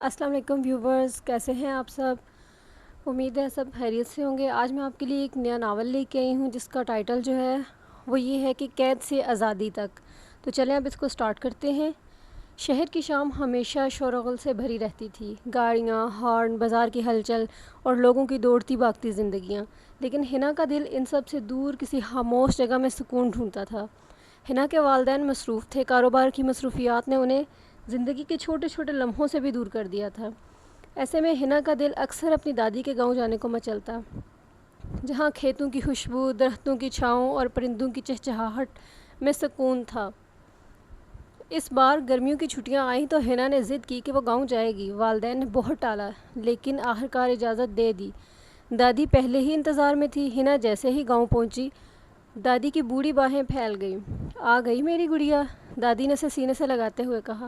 السلام علیکم ویورز، کیسے ہیں آپ سب؟ امید ہے سب خیریت سے ہوں گے۔ آج میں آپ کے لیے ایک نیا ناول لے کے آئی ہوں جس کا ٹائٹل جو ہے وہ یہ ہے کہ قید سے آزادی تک۔ تو چلیں اب اس کو سٹارٹ کرتے ہیں۔ شہر کی شام ہمیشہ شور و غل سے بھری رہتی تھی، گاڑیاں، ہارن، بازار کی ہلچل اور لوگوں کی دوڑتی بھاگتی زندگیاں، لیکن حنا کا دل ان سب سے دور کسی خاموش جگہ میں سکون ڈھونڈتا تھا۔ حنا کے والدین مصروف تھے، کاروبار کی مصروفیات نے انہیں زندگی کے چھوٹے چھوٹے لمحوں سے بھی دور کر دیا تھا۔ ایسے میں حنا کا دل اکثر اپنی دادی کے گاؤں جانے کو مچلتا، جہاں کھیتوں کی خوشبو، درختوں کی چھاؤں اور پرندوں کی چہچہاہٹ میں سکون تھا۔ اس بار گرمیوں کی چھٹیاں آئیں تو حنا نے ضد کی کہ وہ گاؤں جائے گی۔ والدین نے بہت ٹالا، لیکن آخرکار اجازت دے دی۔ دادی پہلے ہی انتظار میں تھی۔ حنا جیسے ہی گاؤں پہنچی، دادی کی بوڑھی باہیں پھیل گئیں۔ آ گئی میری گڑیا، دادی نے اسے سینے سے لگاتے ہوئے کہا۔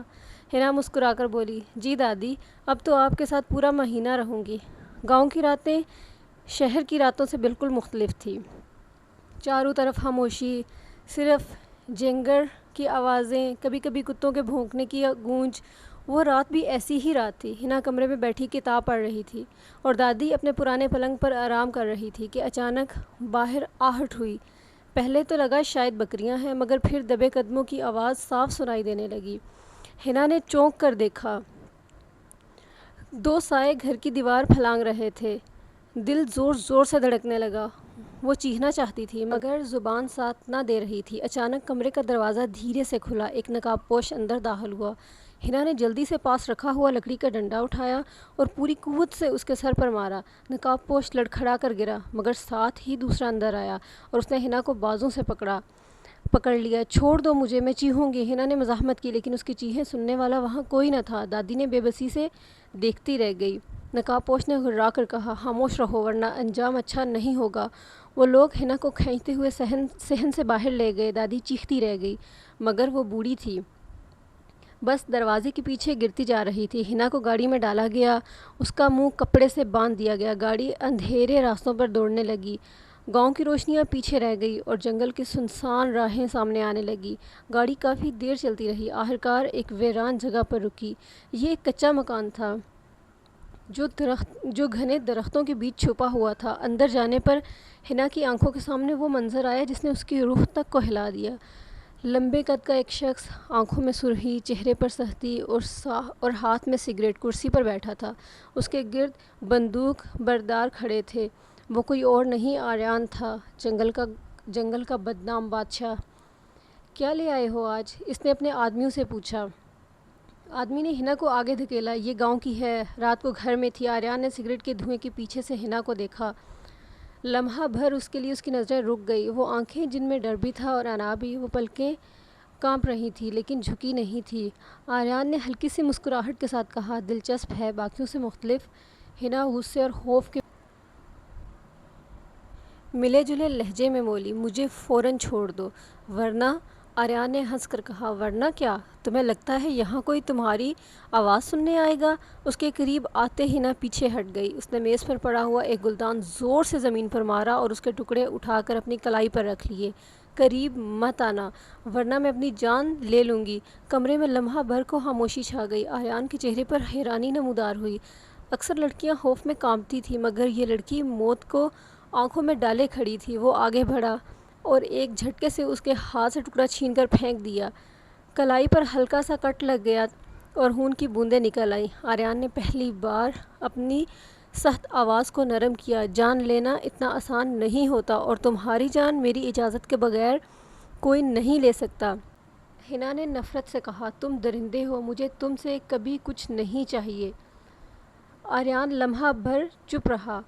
حنا مسکرا کر بولی، جی دادی، اب تو آپ کے ساتھ پورا مہینہ رہوں گی۔ گاؤں کی راتیں شہر کی راتوں سے بالکل مختلف تھی۔ چاروں طرف خاموشی، صرف جینگر کی آوازیں، کبھی کبھی کتوں کے بھونکنے کی گونج۔ وہ رات بھی ایسی ہی رات تھی۔ حنا کمرے میں بیٹھی کتاب پڑھ رہی تھی اور دادی اپنے پرانے پلنگ پر آرام کر رہی تھی کہ اچانک باہر آہٹ ہوئی۔ پہلے تو لگا شاید بکریاں ہیں، مگر پھر دبے قدموں کی آواز صاف سنائی دینے لگی۔ حنا نے چونک کر دیکھا، دو سائے گھر کی دیوار پھلانگ رہے تھے۔ دل زور زور سے دھڑکنے لگا۔ وہ چیخنا چاہتی تھی مگر زبان ساتھ نہ دے رہی تھی۔ اچانک کمرے کا دروازہ دھیرے سے کھلا، ایک نقاب پوش اندر داخل ہوا۔ حنا نے جلدی سے پاس رکھا ہوا لکڑی کا ڈنڈا اٹھایا اور پوری قوت سے اس کے سر پر مارا۔ نقاب پوش لڑکھڑا کر گرا، مگر ساتھ ہی دوسرا اندر آیا اور اس نے حنا کو بازوں سے پکڑ لیا۔ چھوڑ دو مجھے، میں چیخوں گی، حنا نے مزاحمت کی، لیکن اس کی چیخیں سننے والا وہاں کوئی نہ تھا۔ دادی نے بے بسی سے دیکھتی رہ گئی۔ نقاب پوش نے گھررا کر کہا، خاموش رہو ورنہ انجام اچھا نہیں ہوگا۔ وہ لوگ حنا کو کھینچتے ہوئے صحن سے باہر لے گئے۔ دادی چیختی رہ گئی، مگر وہ بوڑھی تھی، بس دروازے کے پیچھے گرتی جا رہی تھی۔ حنا کو گاڑی میں ڈالا گیا، اس کا منہ کپڑے سے باندھ دیا گیا۔ گاڑی اندھیرے راستوں پر دوڑنے لگی۔ گاؤں کی روشنیاں پیچھے رہ گئی اور جنگل کی سنسان راہیں سامنے آنے لگی۔ گاڑی کافی دیر چلتی رہی، آخرکار ایک ویران جگہ پر رکی۔ یہ ایک کچا مکان تھا جو گھنے درختوں کے بیچ چھپا ہوا تھا۔ اندر جانے پر حنا کی آنکھوں کے سامنے وہ منظر آیا جس نے اس کی روح تک کو ہلا دیا۔ لمبے قد کا ایک شخص، آنکھوں میں سرخی، چہرے پر سختی اور ہاتھ میں سگریٹ، کرسی پر بیٹھا تھا۔ اس کے گرد بندوق بردار کھڑے تھے۔ وہ کوئی اور نہیں، آریان تھا، جنگل کا بدنام بادشاہ۔ کیا لے آئے ہو آج؟ اس نے اپنے آدمیوں سے پوچھا۔ آدمی نے حنا کو آگے دھکیلا، یہ گاؤں کی ہے، رات کو گھر میں تھی۔ آریان نے سگریٹ کے دھوئیں کے پیچھے سے حنا کو دیکھا۔ لمحہ بھر اس کے لیے اس کی نظریں رک گئی۔ وہ آنکھیں جن میں ڈر بھی تھا اور انا بھی، وہ پلکیں کانپ رہی تھی لیکن جھکی نہیں تھی۔ آریان نے ہلکی سی مسکراہٹ کے ساتھ کہا، دلچسپ ہے، باقیوں سے مختلف۔ حنا غصے اور خوف کے ملے جلے لہجے میں بولی، مجھے فوراً چھوڑ دو ورنہ۔ آریان نے ہنس کر کہا، ورنہ کیا؟ تمہیں لگتا ہے یہاں کوئی تمہاری آواز سننے آئے گا؟ اس کے قریب آتے حنا پیچھے ہٹ گئی۔ اس نے میز پر پڑا ہوا ایک گلدان زور سے زمین پر مارا اور اس کے ٹکڑے اٹھا کر اپنی کلائی پر رکھ لیے۔ قریب مت آنا ورنہ میں اپنی جان لے لوں گی۔ کمرے میں لمحہ بھر کو خاموشی چھا گئی۔ آریان کے چہرے پر حیرانی نمودار ہوئی۔ اکثر لڑکیاں خوف میں کانپتی تھیں، مگر یہ لڑکی موت کو آنکھوں میں ڈالے کھڑی تھی۔ وہ آگے بڑھا اور ایک جھٹکے سے اس کے ہاتھ سے ٹکڑا چھین کر پھینک دیا۔ کلائی پر ہلکا سا کٹ لگ گیا اور خون کی بوندیں نکل آئیں۔ آریان نے پہلی بار اپنی سخت آواز کو نرم کیا، جان لینا اتنا آسان نہیں ہوتا اور تمہاری جان میری اجازت کے بغیر کوئی نہیں لے سکتا۔ حنا نے نفرت سے کہا، تم درندے ہو، مجھے تم سے کبھی کچھ نہیں چاہیے۔ آریان لمحہ بھر چپ رہا،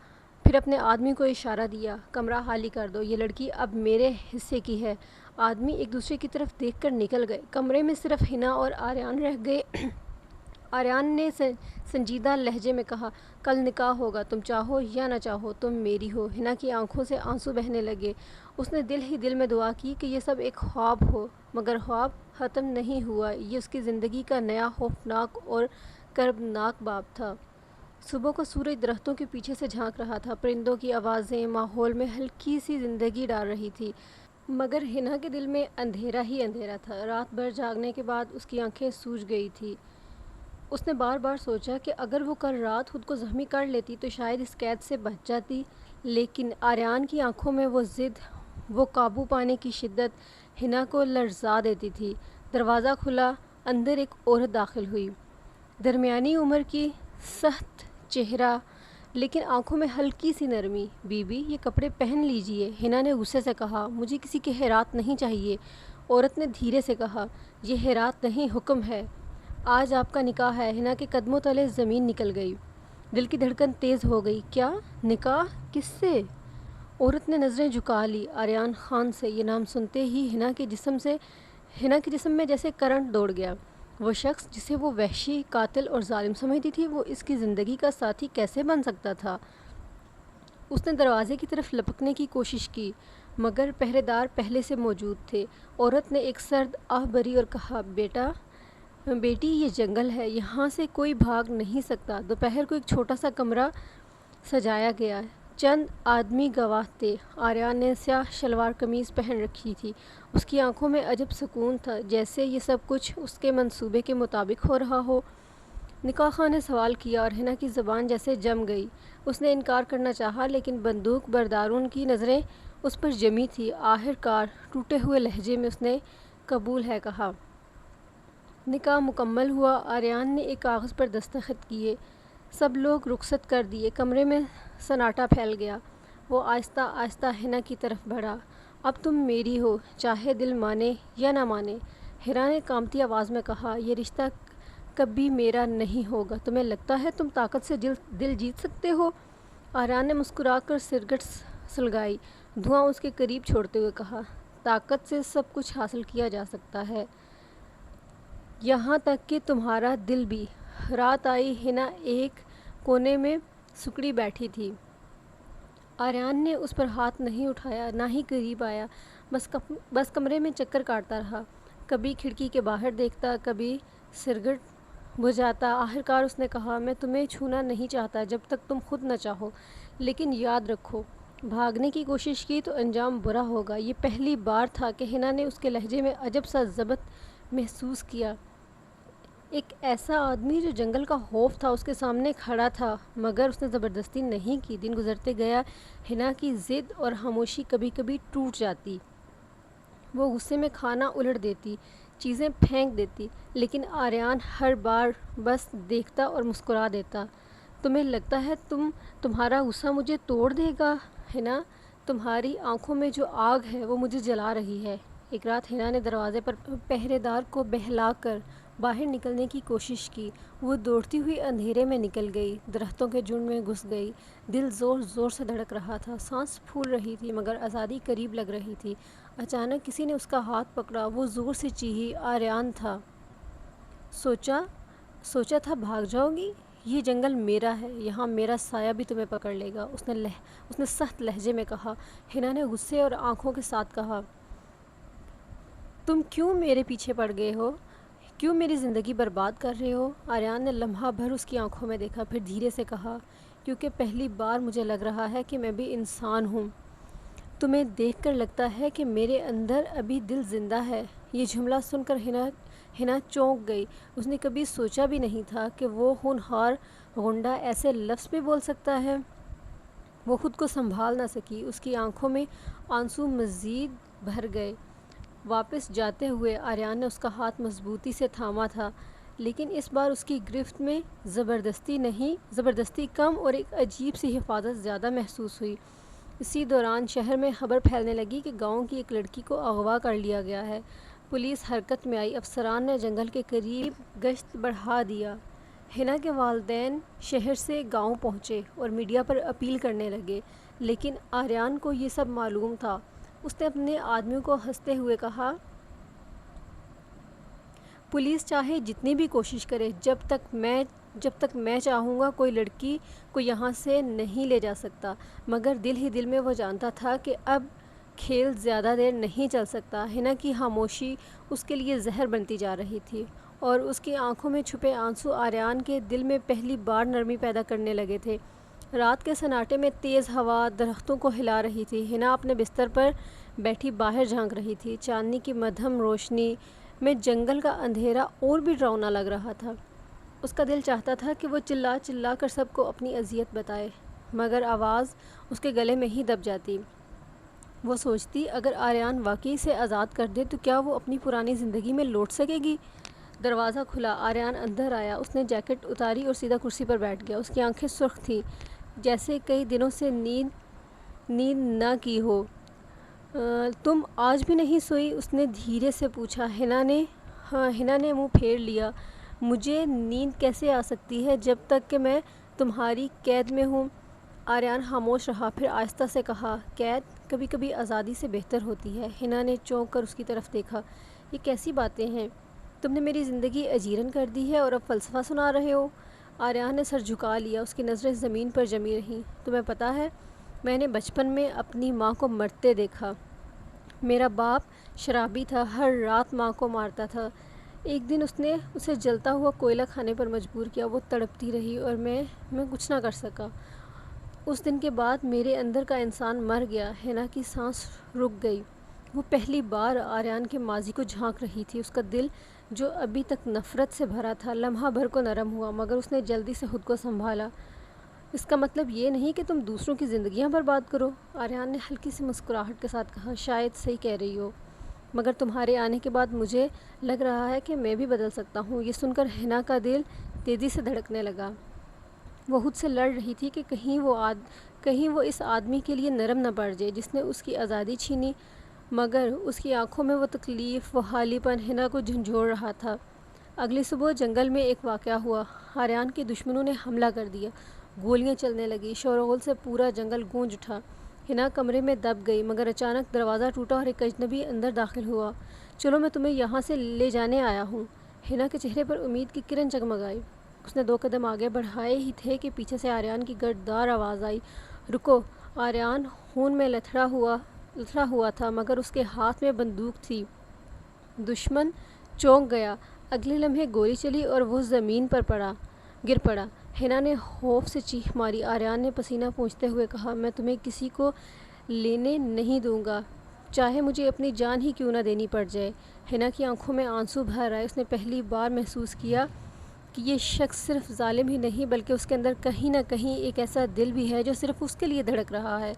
پھر اپنے آدمی کو اشارہ دیا، کمرہ خالی کر دو، یہ لڑکی اب میرے حصے کی ہے۔ آدمی ایک دوسرے کی طرف دیکھ کر نکل گئے۔ کمرے میں صرف حنا اور آریان رہ گئے۔ آریان نے سنجیدہ لہجے میں کہا، کل نکاح ہوگا، تم چاہو یا نہ چاہو، تم میری ہو۔ حنا کی آنکھوں سے آنسو بہنے لگے۔ اس نے دل ہی دل میں دعا کی کہ یہ سب ایک خواب ہو، مگر خواب ختم نہیں ہوا۔ یہ اس کی زندگی کا نیا خوفناک اور کربناک باب تھا۔ صبح کو سورج درختوں کے پیچھے سے جھانک رہا تھا، پرندوں کی آوازیں ماحول میں ہلکی سی زندگی ڈال رہی تھی، مگر حنا کے دل میں اندھیرا ہی اندھیرا تھا۔ رات بھر جاگنے کے بعد اس کی آنکھیں سوج گئی تھی۔ اس نے بار بار سوچا کہ اگر وہ کل رات خود کو زخمی کر لیتی تو شاید اس قید سے بچ جاتی، لیکن آریان کی آنکھوں میں وہ ضد، وہ قابو پانے کی شدت حنا کو لرزا دیتی تھی۔ دروازہ کھلا، اندر ایک عورت داخل ہوئی، درمیانی عمر کی، سخت چہرہ لیکن آنکھوں میں ہلکی سی نرمی۔ بی بی یہ کپڑے پہن لیجئے، حنا نے غصے سے کہا۔ مجھے کسی کی خیرات نہیں چاہیے، عورت نے دھیرے سے کہا۔ یہ خیرات نہیں، حکم ہے، آج آپ کا نکاح ہے۔ حنا کے قدموں تلے زمین نکل گئی، دل کی دھڑکن تیز ہو گئی۔ کیا نکاح؟ کس سے؟ عورت نے نظریں جھکا لی۔ آریان خان سے۔ یہ نام سنتے ہی حنا کے جسم میں جیسے کرنٹ دوڑ گیا۔ وہ شخص جسے وہ وحشی، قاتل اور ظالم سمجھتی تھی، وہ اس کی زندگی کا ساتھی کیسے بن سکتا تھا؟ اس نے دروازے کی طرف لپکنے کی کوشش کی مگر پہرے دار پہلے سے موجود تھے۔ عورت نے ایک سرد آہ بھری اور کہا، بیٹی یہ جنگل ہے، یہاں سے کوئی بھاگ نہیں سکتا۔ دوپہر کو ایک چھوٹا سا کمرہ سجایا گیا، چند آدمی گواہ تھے۔ آریان نے سیاہ شلوار قمیض پہن رکھی تھی، اس کی آنکھوں میں عجب سکون تھا، جیسے یہ سب کچھ اس کے منصوبے کے مطابق ہو رہا ہو۔ نکاح خواہ نے سوال کیا اور حنا کی زبان جیسے جم گئی۔ اس نے انکار کرنا چاہا لیکن بندوق برداروں کی نظریں اس پر جمی تھی۔ آخر کار ٹوٹے ہوئے لہجے میں اس نے قبول ہے کہا۔ نکاح مکمل ہوا۔ آریان نے ایک کاغذ پر دستخط کیے، سب لوگ رخصت کر دیے، کمرے میں سناٹا پھیل گیا۔ وہ آہستہ آہستہ حنا کی طرف بڑھا۔ اب تم میری ہو، چاہے دل مانے یا نہ مانے، حنا نے کانپتی آواز میں کہا۔ یہ رشتہ کبھی میرا نہیں ہوگا۔ تمہیں لگتا ہے تم طاقت سے دل جیت سکتے ہو؟ آریان نے مسکرا کر سگریٹ سلگائی، دھواں اس کے قریب چھوڑتے ہوئے کہا۔ طاقت سے سب کچھ حاصل کیا جا سکتا ہے، یہاں تک کہ تمہارا دل بھی۔ رات آئی، حنا ایک کونے میں سکڑی بیٹھی تھی۔ آریان نے اس پر ہاتھ نہیں اٹھایا، نہ ہی قریب آیا، بس کمرے میں چکر کاٹتا رہا، کبھی کھڑکی کے باہر دیکھتا، کبھی سگریٹ بجھاتا۔ آخر کار اس نے کہا، میں تمہیں چھونا نہیں چاہتا جب تک تم خود نہ چاہو، لیکن یاد رکھو بھاگنے کی کوشش کی تو انجام برا ہوگا۔ یہ پہلی بار تھا کہ حنا نے اس کے لہجے میں عجب سا ضبط محسوس کیا۔ ایک ایسا آدمی جو جنگل کا خوف تھا اس کے سامنے کھڑا تھا، مگر اس نے زبردستی نہیں کی۔ دن گزرتے گیا، حنا کی ضد اور خاموشی کبھی کبھی ٹوٹ جاتی۔ وہ غصے میں کھانا الٹ دیتی، چیزیں پھینک دیتی، لیکن آریان ہر بار بس دیکھتا اور مسکرا دیتا۔ تمہیں لگتا ہے تمہارا غصہ مجھے توڑ دے گا حنا؟ تمہاری آنکھوں میں جو آگ ہے وہ مجھے جلا رہی ہے۔ ایک رات حنا نے دروازے پر پہرے دار کو بہلا کر باہر نکلنے کی کوشش کی۔ وہ دوڑتی ہوئی اندھیرے میں نکل گئی، درختوں کے جھنڈ میں گھس گئی۔ دل زور زور سے دھڑک رہا تھا، سانس پھول رہی تھی، مگر آزادی قریب لگ رہی تھی۔ اچانک کسی نے اس کا ہاتھ پکڑا، وہ زور سے چیخی۔ آریان تھا۔ سوچا تھا بھاگ جاؤ گی؟ یہ جنگل میرا ہے، یہاں میرا سایہ بھی تمہیں پکڑ لے گا، اس نے سخت لہجے میں کہا۔ حنا نے غصے اور آنکھوں کے ساتھ کہا، تم کیوں میرے پیچھے پڑ گئے ہو؟ کیوں میری زندگی برباد کر رہے ہو؟ آریان نے لمحہ بھر اس کی آنکھوں میں دیکھا، پھر دھیرے سے کہا، کیونکہ پہلی بار مجھے لگ رہا ہے کہ میں بھی انسان ہوں۔ تمہیں دیکھ کر لگتا ہے کہ میرے اندر ابھی دل زندہ ہے۔ یہ جملہ سن کر حنا چونک گئی۔ اس نے کبھی سوچا بھی نہیں تھا کہ وہ ہونہار غنڈہ ایسے لفظ بھی بول سکتا ہے۔ وہ خود کو سنبھال نہ سکی، اس کی آنکھوں میں آنسو مزید بھر گئے۔ واپس جاتے ہوئے آریان نے اس کا ہاتھ مضبوطی سے تھاما تھا، لیکن اس بار اس کی گرفت میں زبردستی کم اور ایک عجیب سی حفاظت زیادہ محسوس ہوئی۔ اسی دوران شہر میں خبر پھیلنے لگی کہ گاؤں کی ایک لڑکی کو اغوا کر لیا گیا ہے۔ پولیس حرکت میں آئی، افسران نے جنگل کے قریب گشت بڑھا دیا۔ حنا کے والدین شہر سے گاؤں پہنچے اور میڈیا پر اپیل کرنے لگے، لیکن آریان کو یہ سب معلوم تھا۔ اس نے اپنے آدمیوں کو ہنستے ہوئے کہا، پولیس چاہے جتنی بھی کوشش کرے، جب تک میں چاہوں گا کوئی لڑکی کو یہاں سے نہیں لے جا سکتا۔ مگر دل ہی دل میں وہ جانتا تھا کہ اب کھیل زیادہ دیر نہیں چل سکتا۔ حنا کی خاموشی اس کے لیے زہر بنتی جا رہی تھی اور اس کی آنکھوں میں چھپے آنسو آریان کے دل میں پہلی بار نرمی پیدا کرنے لگے تھے۔ رات کے سناٹے میں تیز ہوا درختوں کو ہلا رہی تھی۔ حنا اپنے بستر پر بیٹھی باہر جھانک رہی تھی، چاندنی کی مدھم روشنی میں جنگل کا اندھیرا اور بھی ڈراؤنا لگ رہا تھا۔ اس کا دل چاہتا تھا کہ وہ چلا چلا کر سب کو اپنی اذیت بتائے، مگر آواز اس کے گلے میں ہی دب جاتی۔ وہ سوچتی اگر آریان واقعی سے آزاد کر دے تو کیا وہ اپنی پرانی زندگی میں لوٹ سکے گی؟ دروازہ کھلا، آریان اندر آیا۔ اس نے جیکٹ اتاری اور سیدھا کرسی پر بیٹھ گیا۔ اس کی آنکھیں سرخ تھیں جیسے کئی دنوں سے نیند نہ کی ہو۔ تم آج بھی نہیں سوئی؟ اس نے دھیرے سے پوچھا۔ ہنا نے منہ پھیر لیا۔ مجھے نیند کیسے آ سکتی ہے جب تک کہ میں تمہاری قید میں ہوں؟ آریان خاموش رہا، پھر آہستہ سے کہا، قید کبھی کبھی آزادی سے بہتر ہوتی ہے۔ ہنا نے چونک کر اس کی طرف دیکھا۔ یہ کیسی باتیں ہیں؟ تم نے میری زندگی اجیرن کر دی ہے اور اب فلسفہ سنا رہے ہو؟ آریان نے سر جھکا لیا، اس کی نظریں زمین پر جمی رہیں۔ تمہیں پتہ ہے میں نے بچپن میں اپنی ماں کو مرتے دیکھا۔ میرا باپ شرابی تھا، ہر رات ماں کو مارتا تھا۔ ایک دن اس نے اسے جلتا ہوا کوئلہ کھانے پر مجبور کیا۔ وہ تڑپتی رہی اور میں کچھ نہ کر سکا۔ اس دن کے بعد میرے اندر کا انسان مر گیا۔ ہنا کی سانس رک گئی۔ وہ پہلی بار آریان کے ماضی کو جھانک رہی تھی۔ اس کا دل جو ابھی تک نفرت سے بھرا تھا لمحہ بھر کو نرم ہوا، مگر اس نے جلدی سے خود کو سنبھالا۔ اس کا مطلب یہ نہیں کہ تم دوسروں کی زندگیاں برباد کرو، آریان نے ہلکی سی مسکراہٹ کے ساتھ کہا۔ شاید صحیح کہہ رہی ہو، مگر تمہارے آنے کے بعد مجھے لگ رہا ہے کہ میں بھی بدل سکتا ہوں۔ یہ سن کر ہنا کا دل تیزی سے دھڑکنے لگا۔ وہ خود سے لڑ رہی تھی کہ کہیں وہ اس آدمی کے لیے نرم نہ پڑ جائے جس نے اس کی آزادی چھینی، مگر اس کی آنکھوں میں وہ تکلیف، وہ خالی پن ہنا کو جھنجھوڑ رہا تھا۔ اگلی صبح جنگل میں ایک واقعہ ہوا۔ آریان کے دشمنوں نے حملہ کر دیا، گولیاں چلنے لگی، شور و غل سے پورا جنگل گونج اٹھا۔ ہنا کمرے میں دب گئی، مگر اچانک دروازہ ٹوٹا اور ایک اجنبی اندر داخل ہوا۔ چلو میں تمہیں یہاں سے لے جانے آیا ہوں۔ ہنا کے چہرے پر امید کی کرن جگمگائی۔ اس نے 2 قدم آگے بڑھائے ہی تھے کہ پیچھے سے آریان کی گرددار آواز آئی، رکو! آریان خون میں لتھڑا ہوا تھا، مگر اس کے ہاتھ میں بندوق تھی۔ دشمن چونک گیا۔ اگلے لمحے گولی چلی اور وہ زمین پر گر پڑا۔ ہنا نے خوف سے چیخ ماری۔ آریان نے پسینہ پونچھتے ہوئے کہا، میں تمہیں کسی کو لینے نہیں دوں گا، چاہے مجھے اپنی جان ہی کیوں نہ دینی پڑ جائے۔ ہنا کی آنکھوں میں آنسو بھر آئے۔ اس نے پہلی بار محسوس کیا کہ یہ شخص صرف ظالم ہی نہیں بلکہ اس کے اندر کہیں نہ کہیں ایک ایسا دل بھی ہے جو صرف اس کے لیے دھڑک رہا ہے۔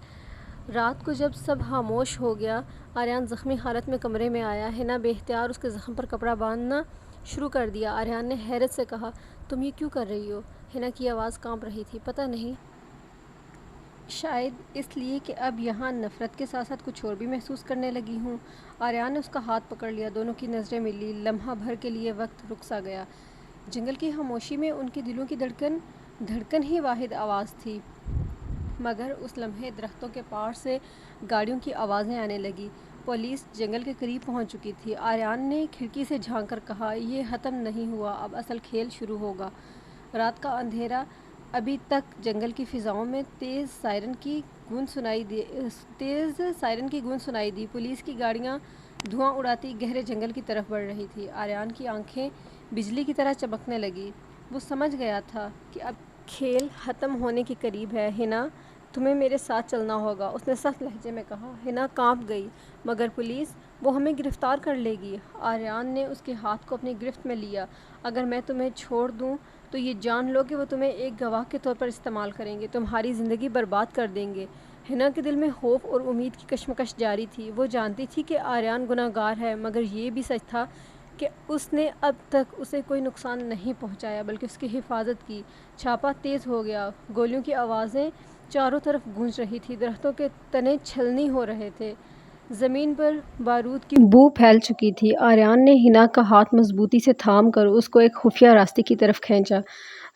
رات کو جب سب خاموش ہو گیا، آریان زخمی حالت میں کمرے میں آیا۔ ہنا بے اختیار اس کے زخم پر کپڑا باندھنا شروع کر دیا۔ آریان نے حیرت سے کہا، تم یہ کیوں کر رہی ہو؟ ہنا کی آواز کانپ رہی تھی، پتہ نہیں، شاید اس لیے کہ اب یہاں نفرت کے ساتھ ساتھ کچھ اور بھی محسوس کرنے لگی ہوں۔ آریان نے اس کا ہاتھ پکڑ لیا، دونوں کی نظریں ملی۔ لمحہ بھر کے لیے وقت رک سا گیا۔ جنگل کی خاموشی میں ان کے دلوں کی دھڑکن ہی واحد آواز تھی، مگر اس لمحے درختوں کے پار سے گاڑیوں کی آوازیں آنے لگیں۔ پولیس جنگل کے قریب پہنچ چکی تھی۔ آریان نے کھڑکی سے جھانک کر کہا، یہ ختم نہیں ہوا، اب اصل کھیل شروع ہوگا۔ رات کا اندھیرا ابھی تک جنگل کی فضاؤں میں تیز سائرن کی گونج سنائی دی۔ پولیس کی گاڑیاں دھواں اڑاتی گہرے جنگل کی طرف بڑھ رہی تھی۔ آریان کی آنکھیں بجلی کی طرح چمکنے لگیں۔ وہ سمجھ گیا تھا کہ اب کھیل ختم ہونے کے قریب ہے۔ ہنا، تمہیں میرے ساتھ چلنا ہوگا، اس نے سخت لہجے میں کہا۔ ہنا کانپ گئی، مگر پولیس، وہ ہمیں گرفتار کر لے گی۔ آریان نے اس کے ہاتھ کو اپنی گرفت میں لیا۔ اگر میں تمہیں چھوڑ دوں تو یہ جان لو کہ وہ تمہیں ایک گواہ کے طور پر استعمال کریں گے، تمہاری زندگی برباد کر دیں گے۔ ہنا کے دل میں خوف اور امید کی کشمکش جاری تھی۔ وہ جانتی تھی کہ آریان گناہ گار ہے، مگر یہ بھی سچ تھا کہ اس نے اب تک اسے کوئی نقصان نہیں پہنچایا بلکہ اس کی حفاظت کی۔ چھاپا تیز ہو گیا، گولیوں کی آوازیں چاروں طرف گونج رہی تھی، درختوں کے تنے چھلنی ہو رہے تھے، زمین پر بارود کی بو پھیل چکی تھی۔ آریان نے ہنا کا ہاتھ مضبوطی سے تھام کر اس کو ایک خفیہ راستے کی طرف کھینچا۔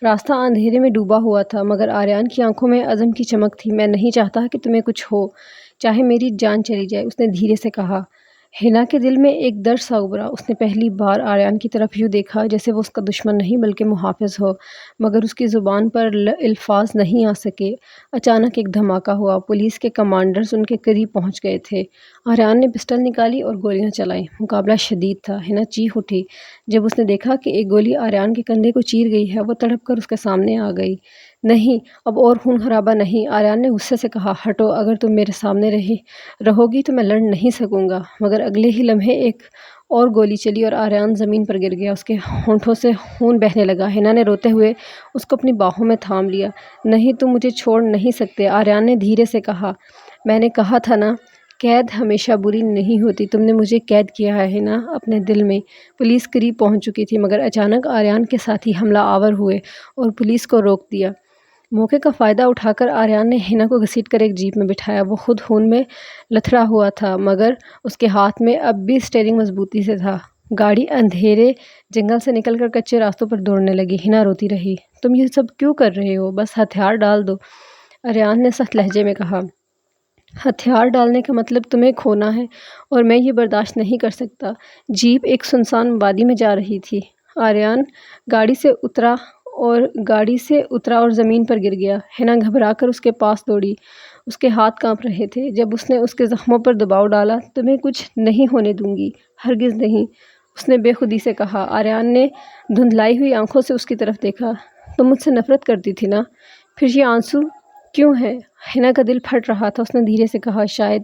راستہ اندھیرے میں ڈوبا ہوا تھا، مگر آریان کی آنکھوں میں عزم کی چمک تھی۔ میں نہیں چاہتا کہ تمہیں کچھ ہو، چاہے میری جان چلی جائے، اس نے دھیرے سے کہا۔ ہنا کے دل میں ایک درد سا ابھرا۔ اس نے پہلی بار آریان کی طرف یوں دیکھا جیسے وہ اس کا دشمن نہیں بلکہ محافظ ہو، مگر اس کی زبان پر الفاظ نہیں آ سکے۔ اچانک ایک دھماکہ ہوا۔ پولیس کے کمانڈرز ان کے قریب پہنچ گئے تھے۔ آریان نے پسٹل نکالی اور گولیاں چلائیں۔ مقابلہ شدید تھا۔ ہنا چیخ اٹھی جب اس نے دیکھا کہ ایک گولی آریان کے کندھے کو چیر گئی ہے۔ وہ تڑپ کر اس کے سامنے آ گئی۔ نہیں، اب اور خون خرابہ نہیں، آریان نے غصے سے کہا۔ ہٹو، اگر تم میرے سامنے رہو گی تو میں لڑ نہیں سکوں گا۔ مگر اگلے ہی لمحے ایک اور گولی چلی اور آریان زمین پر گر گیا۔ اس کے ہونٹوں سے خون بہنے لگا۔ حنا نے روتے ہوئے اس کو اپنی باہوں میں تھام لیا۔ نہیں، تم مجھے چھوڑ نہیں سکتے، آریان نے دھیرے سے کہا۔ میں نے کہا تھا نا، قید ہمیشہ بری نہیں ہوتی۔ تم نے مجھے قید کیا ہے حنا، اپنے دل میں۔ پولیس قریب پہنچ چکی تھی مگر اچانک آریان کے ساتھی حملہ آور ہوئے اور پولیس کو روک دیا۔ موقع کا فائدہ اٹھا کر آریان نے حنا کو گھسیٹ کر ایک جیپ میں بٹھایا۔ وہ خود خون میں لتھڑا ہوا تھا مگر اس کے ہاتھ میں اب بھی اسٹیئرنگ مضبوطی سے تھا۔ گاڑی اندھیرے جنگل سے نکل کر کچے راستوں پر دوڑنے لگی۔ حنا روتی رہی۔ تم یہ سب کیوں کر رہے ہو؟ بس ہتھیار ڈال دو، آریان نے سخت لہجے میں کہا۔ ہتھیار ڈالنے کا مطلب تمہیں کھونا ہے اور میں یہ برداشت نہیں کر سکتا۔ جیپ ایک سنسان وادی میں جا رہی تھی۔ آریان گاڑی سے اترا اور زمین پر گر گیا۔ حنا گھبرا کر اس کے پاس دوڑی۔ اس کے ہاتھ کانپ رہے تھے جب اس نے اس کے زخموں پر دباؤ ڈالا۔ تمہیں کچھ نہیں ہونے دوں گی، ہرگز نہیں، اس نے بے خودی سے کہا۔ آریان نے دھندلائی ہوئی آنکھوں سے اس کی طرف دیکھا۔ تم مجھ سے نفرت کرتی تھی نا، پھر یہ آنسو کیوں ہے؟ حنا کا دل پھٹ رہا تھا۔ اس نے دھیرے سے کہا، شاید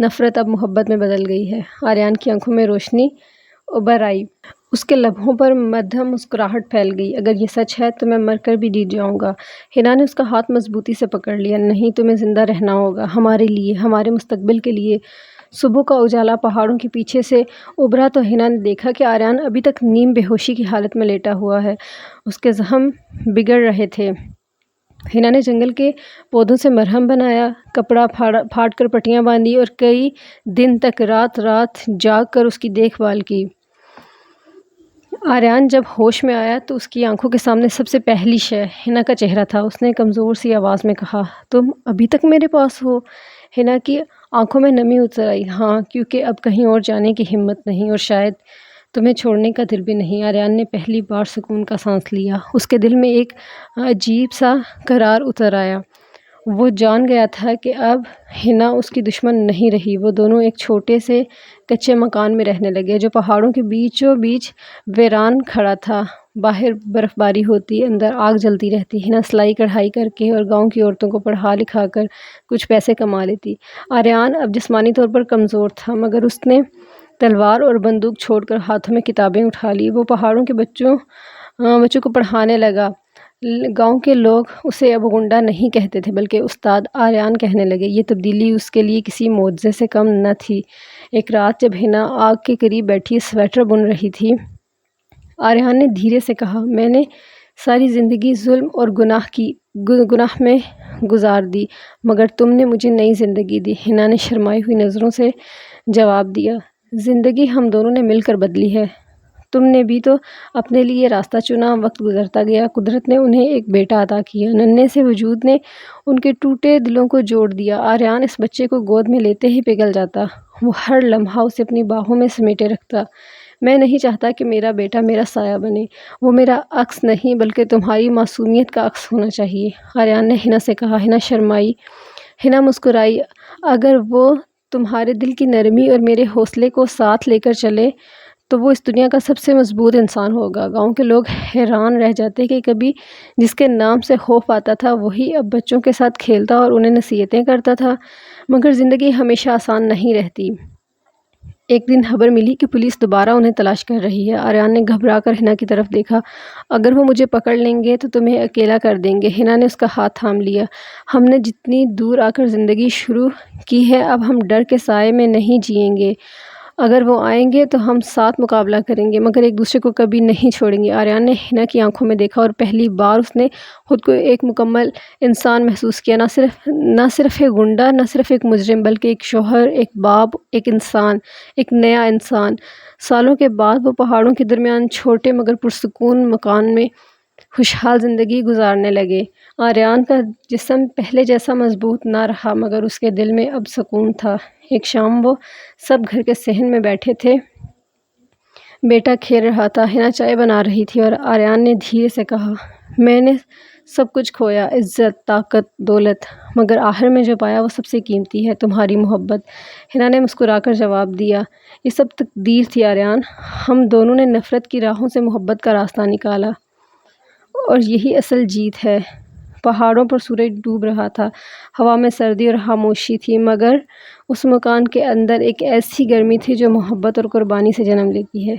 نفرت اب محبت میں بدل گئی ہے۔ آریان کی آنکھوں میں روشنی ابھر آئی۔ اس کے لبوں پر مدھم مسکراہٹ پھیل گئی۔ اگر یہ سچ ہے تو میں مر کر بھی جیت جاؤں گا۔ حنا نے اس کا ہاتھ مضبوطی سے پکڑ لیا۔ نہیں، تمہیں زندہ رہنا ہوگا، ہمارے لیے، ہمارے مستقبل کے لیے۔ صبح کا اجالا پہاڑوں کے پیچھے سے ابھرا تو حنا نے دیکھا کہ آریان ابھی تک نیم بے ہوشی کی حالت میں لیٹا ہوا ہے۔ اس کے زخم بگڑ رہے تھے۔ حنا نے جنگل کے پودوں سے مرہم بنایا، کپڑا پھاڑ کر پٹیاں باندھی اور کئی دن تک رات رات جاگ کر اس کی دیکھ بھال کی۔ آریان جب ہوش میں آیا تو اس کی آنکھوں کے سامنے سب سے پہلی شے حنا کا چہرہ تھا۔ اس نے کمزور سی آواز میں کہا، تم ابھی تک میرے پاس ہو؟ حنا کی آنکھوں میں نمی اتر آئی۔ ہاں، کیونکہ اب کہیں اور جانے کی ہمت نہیں اور شاید تمہیں چھوڑنے کا دل بھی نہیں۔ آریان نے پہلی بار سکون کا سانس لیا۔ اس کے دل میں ایک عجیب سا قرار اتر آیا۔ وہ جان گیا تھا کہ اب حنا اس کی دشمن نہیں رہی۔ وہ دونوں ایک چھوٹے سے کچے مکان میں رہنے لگے جو پہاڑوں کے بیچوں بیچ ویران کھڑا تھا۔ باہر برف باری ہوتی، اندر آگ جلتی رہتی۔ حنا سلائی کڑھائی کر کے اور گاؤں کی عورتوں کو پڑھا لکھا کر کچھ پیسے کما لیتی۔ آریان اب جسمانی طور پر کمزور تھا مگر اس نے تلوار اور بندوق چھوڑ کر ہاتھوں میں کتابیں اٹھا لی۔ وہ پہاڑوں کے بچوں کو پڑھانے لگا۔ گاؤں کے لوگ اسے اب گنڈا نہیں کہتے تھے بلکہ استاد آریان کہنے لگے۔ یہ تبدیلی اس کے لیے کسی معجزے سے کم نہ تھی۔ ایک رات جب حنا آگ کے قریب بیٹھی سویٹر بن رہی تھی، آریان نے دھیرے سے کہا، میں نے ساری زندگی ظلم اور گناہ میں گزار دی مگر تم نے مجھے نئی زندگی دی۔ حنا نے شرمائی ہوئی نظروں سے جواب دیا، زندگی ہم دونوں نے مل کر بدلی ہے۔ تم نے بھی تو اپنے لیے راستہ چنا۔ وقت گزرتا گیا، قدرت نے انہیں ایک بیٹا عطا کیا۔ ننھے سے وجود نے ان کے ٹوٹے دلوں کو جوڑ دیا۔ آریان اس بچے کو گود میں لیتے ہی پگھل جاتا۔ وہ ہر لمحہ اسے اپنی باہوں میں سمیٹے رکھتا۔ میں نہیں چاہتا کہ میرا بیٹا میرا سایہ بنے۔ وہ میرا عکس نہیں بلکہ تمہاری معصومیت کا عکس ہونا چاہیے، آریان نے حنا سے کہا۔ حنا شرمائی۔ حنا مسکرائی۔ اگر وہ تمہارے دل کی نرمی اور میرے حوصلے کو ساتھ لے کر چلے تو وہ اس دنیا کا سب سے مضبوط انسان ہوگا۔ گاؤں کے لوگ حیران رہ جاتے کہ کبھی جس کے نام سے خوف آتا تھا وہی اب بچوں کے ساتھ کھیلتا اور انہیں نصیحتیں کرتا تھا۔ مگر زندگی ہمیشہ آسان نہیں رہتی۔ ایک دن خبر ملی کہ پولیس دوبارہ انہیں تلاش کر رہی ہے۔ آریان نے گھبرا کر حنا کی طرف دیکھا۔ اگر وہ مجھے پکڑ لیں گے تو تمہیں اکیلا کر دیں گے۔ حنا نے اس کا ہاتھ تھام لیا۔ ہم نے جتنی دور آ کر زندگی شروع کی ہے اب ہم ڈر کے سائے میں نہیں جئیں گے۔ اگر وہ آئیں گے تو ہم ساتھ مقابلہ کریں گے مگر ایک دوسرے کو کبھی نہیں چھوڑیں گے۔ آریان نے حنا کی آنکھوں میں دیکھا اور پہلی بار اس نے خود کو ایک مکمل انسان محسوس کیا۔ نہ صرف ایک گنڈا، نہ صرف ایک مجرم بلکہ ایک شوہر، ایک باپ، ایک انسان، ایک نیا انسان۔ سالوں کے بعد وہ پہاڑوں کے درمیان چھوٹے مگر پرسکون مکان میں خوشحال زندگی گزارنے لگے۔ آریان کا جسم پہلے جیسا مضبوط نہ رہا مگر اس کے دل میں اب سکون تھا۔ ایک شام وہ سب گھر کے صحن میں بیٹھے تھے۔ بیٹا کھیل رہا تھا، حنا چائے بنا رہی تھی اور آریان نے دھیرے سے کہا، میں نے سب کچھ کھویا، عزت، طاقت، دولت، مگر آخر میں جو پایا وہ سب سے قیمتی ہے، تمہاری محبت۔ حنا نے مسکرا کر جواب دیا، یہ سب تقدیر تھی آریان، ہم دونوں نے نفرت کی راہوں سے محبت کا راستہ نکالا اور یہی اصل جیت ہے۔ پہاڑوں پر سورج ڈوب رہا تھا، ہوا میں سردی اور خاموشی تھی، مگر اس مکان کے اندر ایک ایسی گرمی تھی جو محبت اور قربانی سے جنم لیتی ہے۔